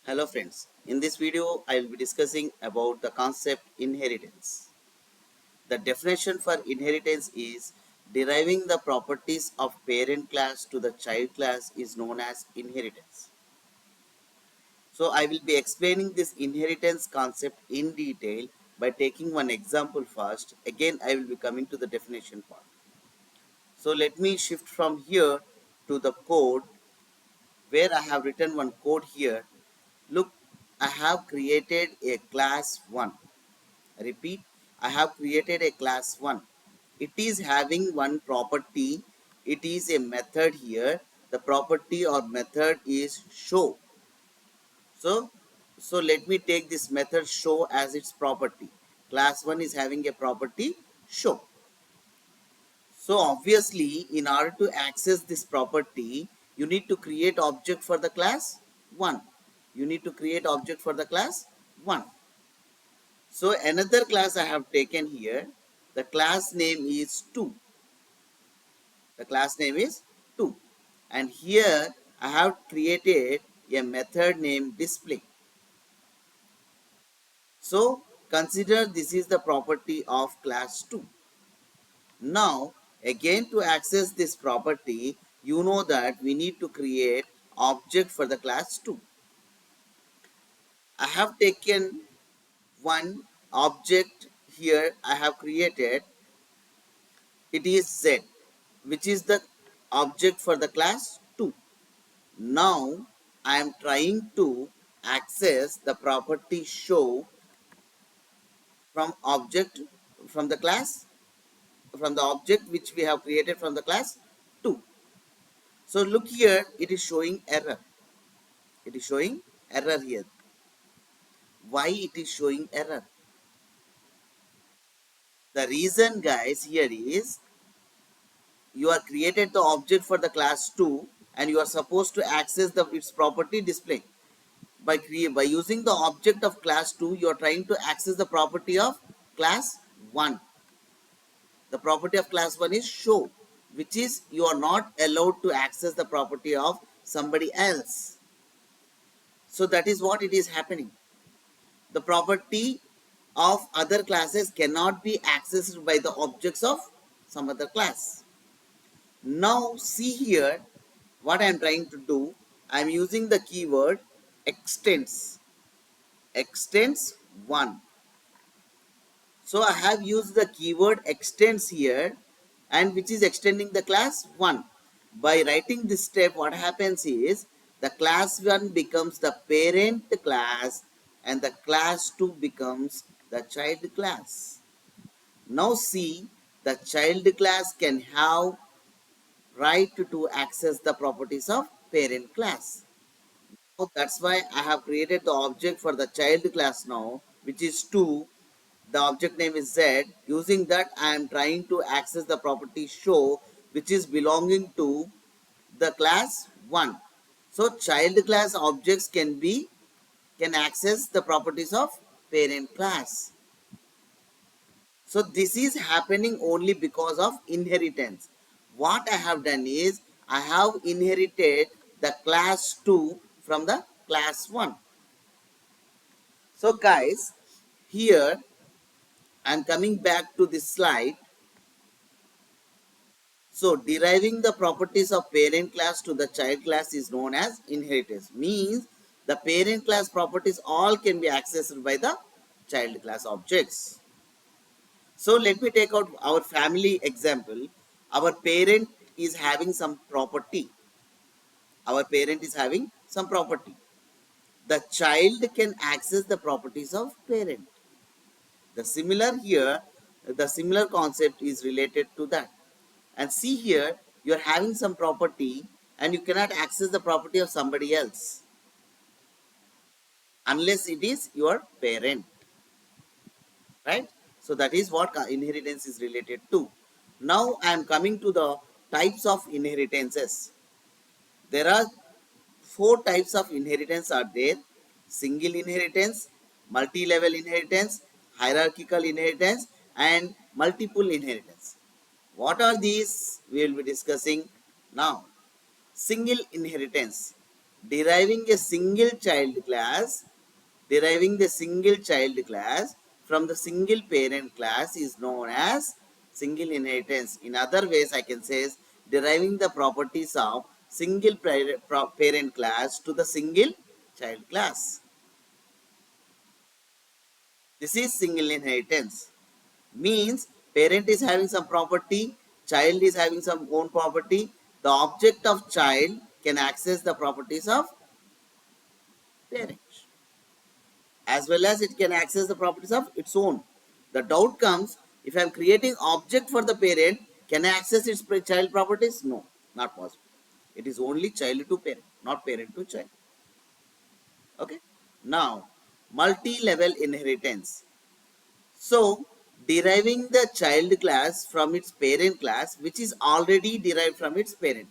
Hello friends, in this video I will be discussing about the concept inheritance. The definition for inheritance is deriving the properties of parent class to the child class is known as inheritance. So I will be explaining this inheritance concept in detail by taking one example first. Again I will be coming to the definition part. So let me shift from here to the code where I have written one code here. Look, I have created a class 1. Repeat, I have created a class 1. It is having one property. It is a method here. The property or method is show. So let me take this method show as its property. Class 1 is having a property show. So obviously, in order to access this property, you need to create object for the class 1. You need to create object for the class 1. So another class I have taken here, the class name is 2. The class name is 2. And here I have created a method named display. So consider this is the property of class 2. Now again, to access this property, you know that we need to create object for the class 2. I have taken one object here I have created. It is Z, which is the object for the class 2. Now I am trying to access the property show from object from the class from the object which we have created from the class 2. So look here, it is showing error. It is showing error here. Why it is showing error? The reason, guys, here is you are created the object for the class 2 and you are supposed to access its property display. By using the object of class 2, you are trying to access the property of class 1. The property of class 1 is show, which is you are not allowed to access the property of somebody else. So that is what it is happening. The property of other classes cannot be accessed by the objects of some other class. Now see here what I am trying to do. I am using the keyword extends 1. So I have used the keyword extends here, and which is extending the class 1. By writing this step, what happens is the class 1 becomes the parent class and the class 2 becomes the child class. Now see, the child class can have right to access the properties of parent class. So that's why I have created the object for the child class now, which is 2. The object name is Z. Using that, I am trying to access the property show, which is belonging to the class 1. So child class objects can access the properties of parent class. So this is happening only because of inheritance. What I have done is I have inherited the class 2 from the class 1. So guys, here I am coming back to this slide. So deriving the properties of parent class to the child class is known as inheritance. Means the parent class properties all can be accessed by the child class objects. So let me take out our family example. Our parent is having some property. Our parent is having some property. The child can access the properties of parent. The similar concept is related to that. And see here, you are having some property and you cannot access the property of somebody else unless it is your parent, right? So that is what inheritance is related to. Now I am coming to the types of inheritances. There are 4 types of inheritance are there: single inheritance, multi-level inheritance, hierarchical inheritance, and multiple inheritance. What are these? We will be discussing now. single inheritance. Deriving a single child class, deriving the single child class from the single parent class is known as single inheritance. In other ways, I can say is deriving the properties of single parent class to the single child class. This is single inheritance. Means parent is having some property, child is having some own property. The object of child can access the properties of parent, as well as it can access the properties of its own. The doubt comes, if I am creating object for the parent, can I access its child properties? No, not possible. It is only child to parent, not parent to child. Okay. Now, multi-level inheritance. So, deriving the child class from its parent class, which is already derived from its parent.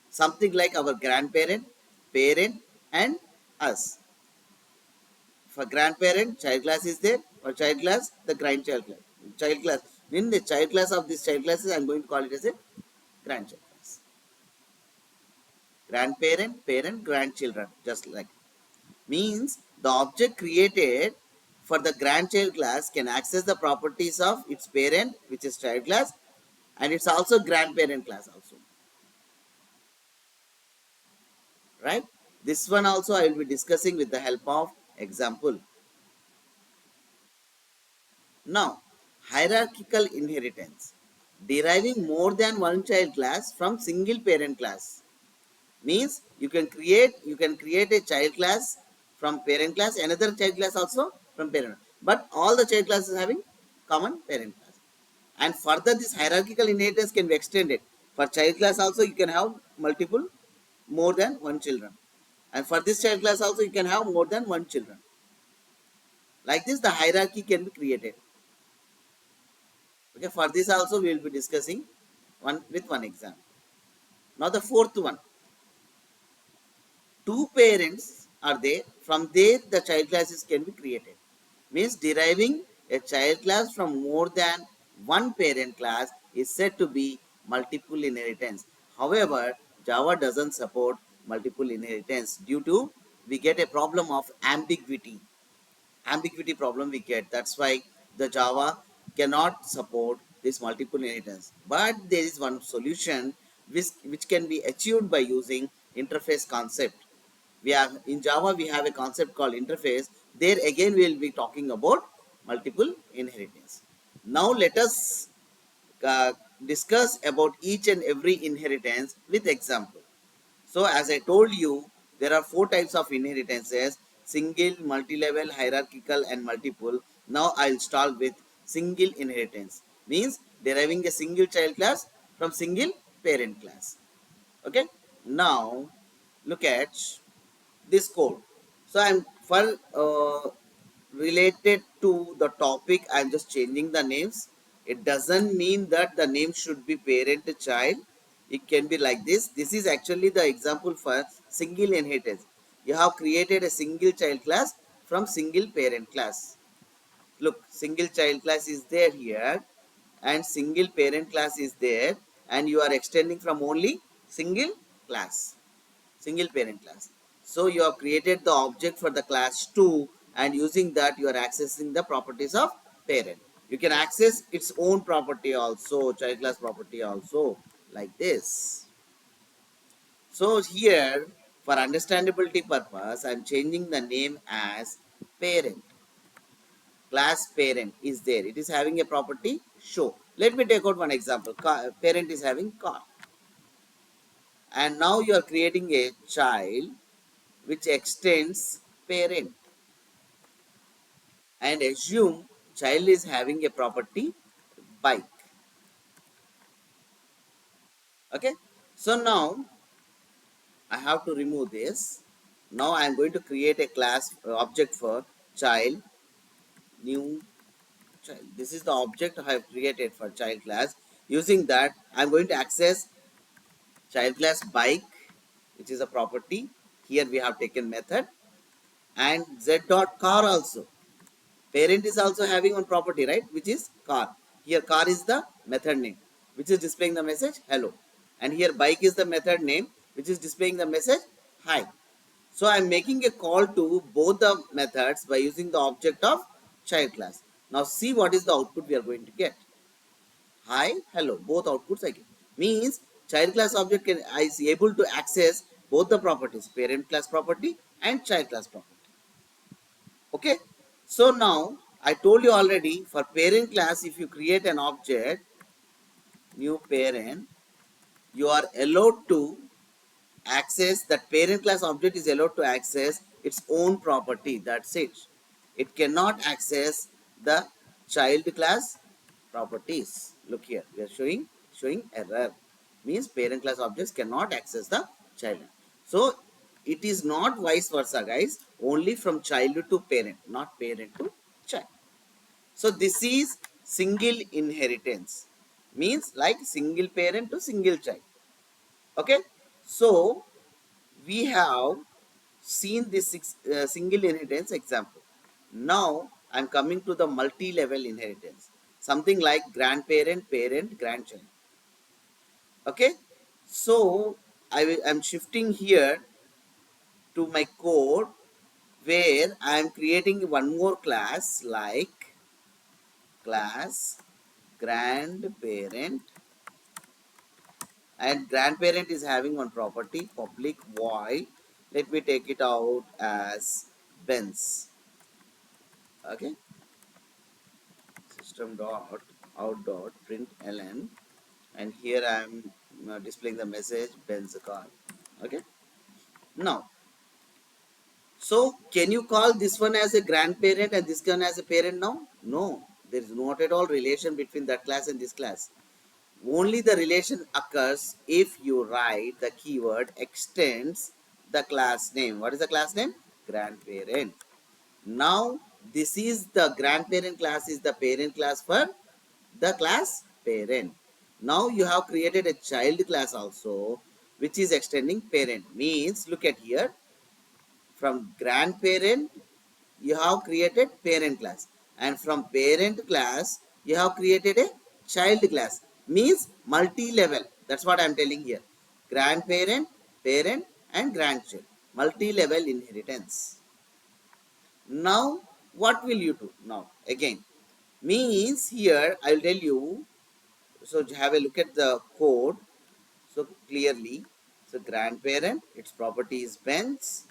Something like our grandparent, parent, and us. For grandparent, child class is there. For child class, the grandchild class. Child class. In the child class of this child classes, I am going to call it as a grandchild class. Grandparent, parent, grandchildren. Just like. Means the object created for the grandchild class can access the properties of its parent, which is child class, and it's also grandparent class also. Right? This one also I will be discussing with the help of example. Now, hierarchical inheritance. Deriving more than one child class from single parent class. Means you can create a child class from parent class, another child class also from parent. But all the child classes having common parent class. And further this hierarchical inheritance can be extended. For child class also you can have multiple more than one children. And for this child class also you can have more than one children. Like this the hierarchy can be created. Okay, for this also we will be discussing one example. Now the fourth one. Two parents are there. From there the child classes can be created. Means deriving a child class from more than one parent class is said to be multiple inheritance. However, Java doesn't support multiple inheritance due to we get a problem of ambiguity problem we get. That's why the Java cannot support this multiple inheritance. But there is one solution which can be achieved by using interface concept. We have in Java we have a concept called interface. There again we will be talking about multiple inheritance. Now let us uh, discuss about each and every inheritance with example. So as I told you, there are four types of inheritances: single, multi-level, hierarchical, and multiple. Now I'll start with single inheritance. Means deriving a single child class from single parent class. Okay. Now look at this code. So I'm for related to the topic, I'm just changing the names. It doesn't mean that the name should be parent child. It can be like this. This is actually the example for single inheritance. You have created a single child class from single parent class. Look, single child class is there here and single parent class is there, and you are extending from only single class, single parent class. So you have created the object for the class 2, and using that you are accessing the properties of parent. You can access its own property also, child class property also, like this. So here for understandability purpose I am changing the name as parent. Class parent is there. It is having a property show. Let me take out one example. Parent is having car. And now you are creating a child which extends parent, and assume child is having a property bike. Okay. So now I have to remove this. Now I am going to create a class object for child, new child. This is the object I have created for child class. Using that I am going to access child class bike, which is a property. Here we have taken method, and z dot car also. Parent is also having one property, right, which is car. Here car is the method name which is displaying the message hello, and here bike is the method name which is displaying the message hi. So I'm making a call to both the methods by using the object of child class. Now see what is the output we are going to get. Hi, hello, both outputs I get. Means child class object is able to access both the properties, parent class property and child class property. Okay. So now I told you already, for parent class, if you create an object, new parent, you are allowed to access that parent class object is allowed to access its own property. That's it. It cannot access the child class properties. Look here, we are showing error. Means parent class objects cannot access the child. So it is not vice versa, guys. Only from child to parent, not parent to child. So this is single inheritance. Means like single parent to single child. Okay. So we have seen this single inheritance example. Now I'm coming to the multi-level inheritance. Something like grandparent, parent, grandchild. Okay. So I'm shifting here to my code where I am creating one more class like class grandparent, and grandparent is having one property public void. Let me take it out as Benz. Okay, system dot out dot print ln, and here I am displaying the message Benz car. Okay, now so can you call this one as a grandparent and this one as a parent? Now no, there is not at all relation between that class and this class. Only the relation occurs if you write the keyword extends the class name. What is the class name? Grandparent. Now this is the grandparent class is the parent class for the class parent. Now you have created a child class also, which is extending parent. Means look at here, from grandparent you have created parent class, and from parent class you have created a child class. Means multi-level. That's what I'm telling here. Grandparent, parent and grandchild, multi-level inheritance. Now what will you do now again? Means here I'll tell you. So have a look at the code so clearly. So grandparent, its property is Benz.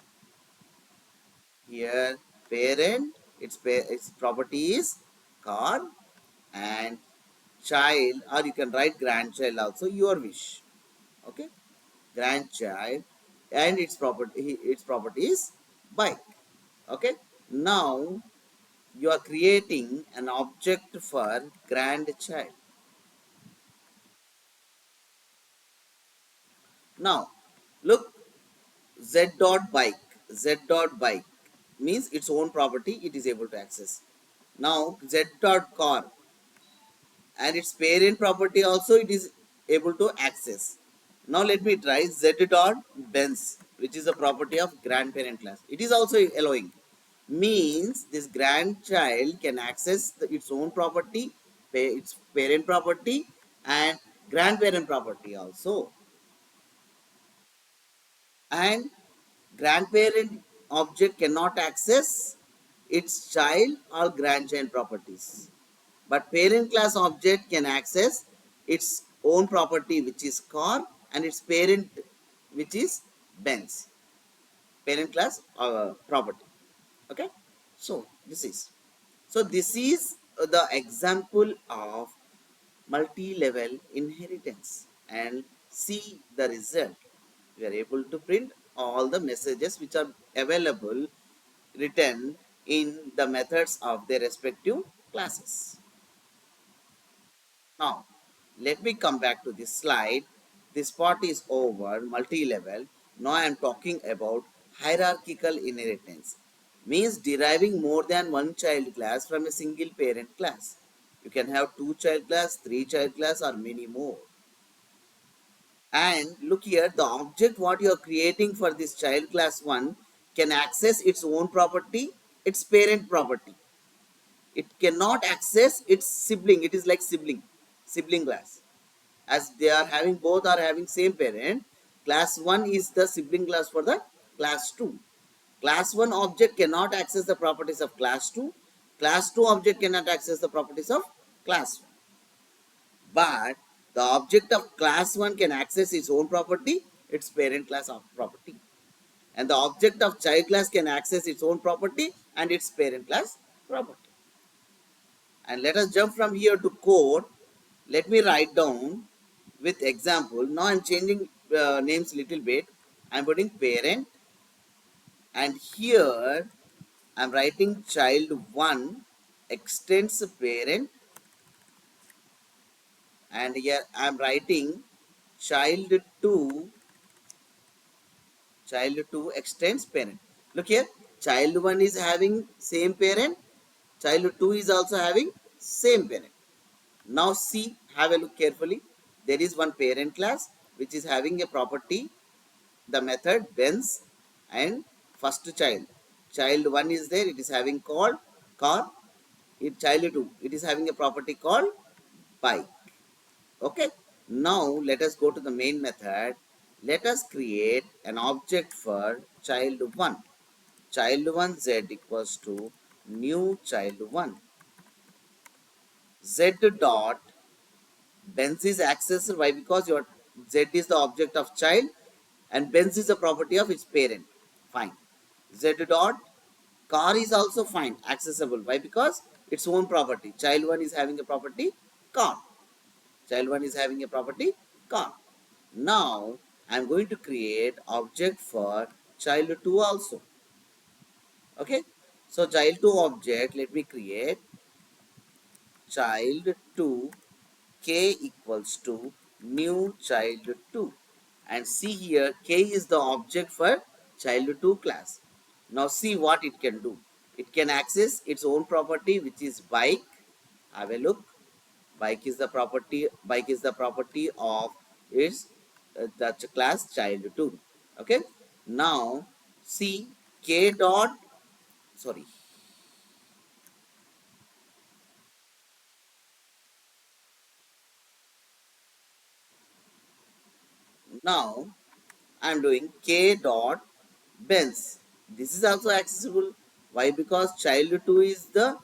Here parent, its property is car, and child, or you can write grandchild also, your wish. Okay, grandchild, and its property is bike. Okay, now you are creating an object for grandchild. Now look, z dot bike, z dot bike means its own property it is able to access. Now z dot car and its parent property also it is able to access. Now let me try z dot Benz, which is a property of grandparent class. It is also allowing. Means this grandchild can access its own property, its parent property, and grandparent property also. And grandparent object cannot access its child or grandchild properties, but parent class object can access its own property, which is car, and its parent, which is Benz. Parent class property. Okay, so this is the example of multi-level inheritance, and see the result. We are able to print all the messages which are available written in the methods of their respective classes. Now let me come back to this slide. This part is over multi-level. Now I am talking about hierarchical inheritance. Means deriving more than one child class from a single parent class. You can have two child class, three child class, or many more. And look here, the object what you are creating for this child class 1 can access its own property, its parent property. It cannot access its sibling. It is like sibling class. As they are having, both are having same parent, Class 1 is the sibling class for the class 2. Class 1 object cannot access the properties of class 2. Class 2 object cannot access the properties of class 1. But the object of class 1 can access its own property, its parent class of property. And the object of child class can access its own property and its parent class property. And let us jump from here to code. Let me write down with example. Now I'm changing names little bit. I'm putting parent, and here I'm writing child 1 extends parent, and here I'm writing child 2 extends parent. Look here, child 1 is having same parent, child 2 is also having same parent. Now see, have a look carefully. There is one parent class which is having a property, the method bends, and first child. Child 1 is there, it is having called car. It child 2, it is having a property called bike. Okay. Now let us go to the main method. Let us create an object for child 1. Child 1 z equals to new child 1. Z dot Benz is accessed. Why? Because your Z is the object of child and Benz is the property of its parent. Fine. Z dot car is also fine, accessible. Why? Because its own property. Child 1 is having a property car. Child 1 is having a property car. Now I am going to create object for child 2 also. Okay. So child 2 object, let me create child 2 k equals to new child 2, and see here k is the object for child 2 class. Now see what it can do. It can access its own property, which is bike. Have a look. Bike is the property of its the class child 2. Okay. Now see k dot, sorry, now I am doing k dot Benz. This is also accessible. Why? Because child 2 is the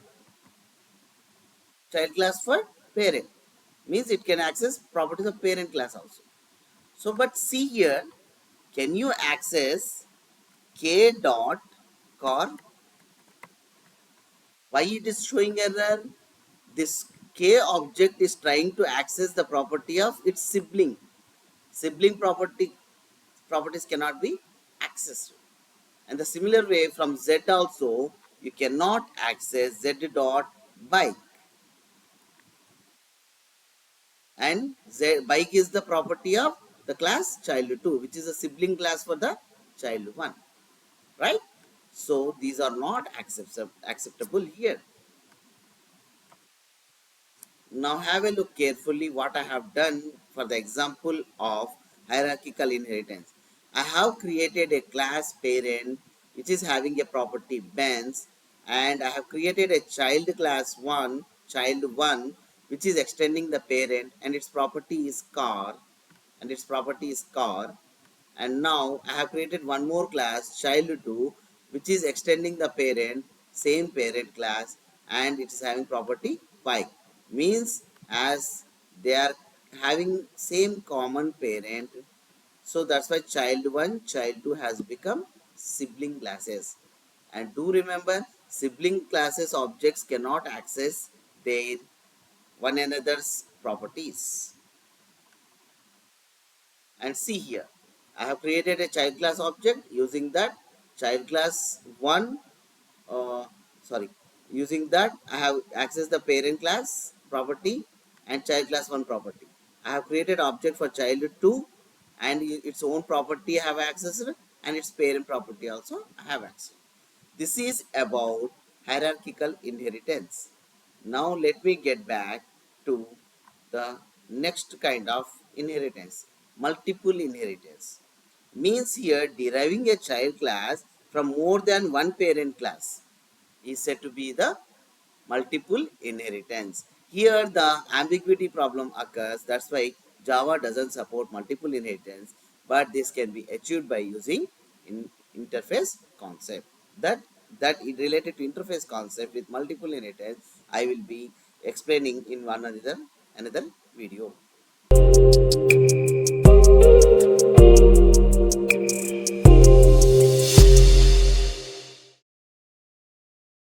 child class for parent. Means it can access properties of parent class also. So, but see here, can you access k dot car? Why it is showing error? This k object is trying to access the property of its sibling. Sibling properties cannot be accessed. And the similar way from Z also, you cannot access Z dot bike. And Z bike is the property of the class child 2, which is a sibling class for the child 1. Right? So these are not acceptable here. Now have a look carefully what I have done for the example of hierarchical inheritance. I have created a class parent which is having a property Benz, and I have created a child 1 which is extending the parent, and its property is car, and now I have created one more class child 2 which is extending the parent, same parent class, and it is having property bike. Means as they are having same common parent, so that's why child 1 child 2 has become sibling classes. And do remember, sibling classes objects cannot access their one another's properties. And see here, I have created a child class object. Using that child class 1, uh, sorry, using that I have accessed the parent class property and child class 1 property. I have created object for child 2, and its own property I have accessed, and its parent property also I have accessed. This is about hierarchical inheritance. Now let me get back to the next kind of inheritance, multiple inheritance. Means here deriving a child class from more than one parent class is said to be the multiple inheritance. Here the ambiguity problem occurs. That's why Java doesn't support multiple inheritance. but this can be achieved by using interface concept. That is related to interface concept with multiple inheritance, I will be explaining in one another video.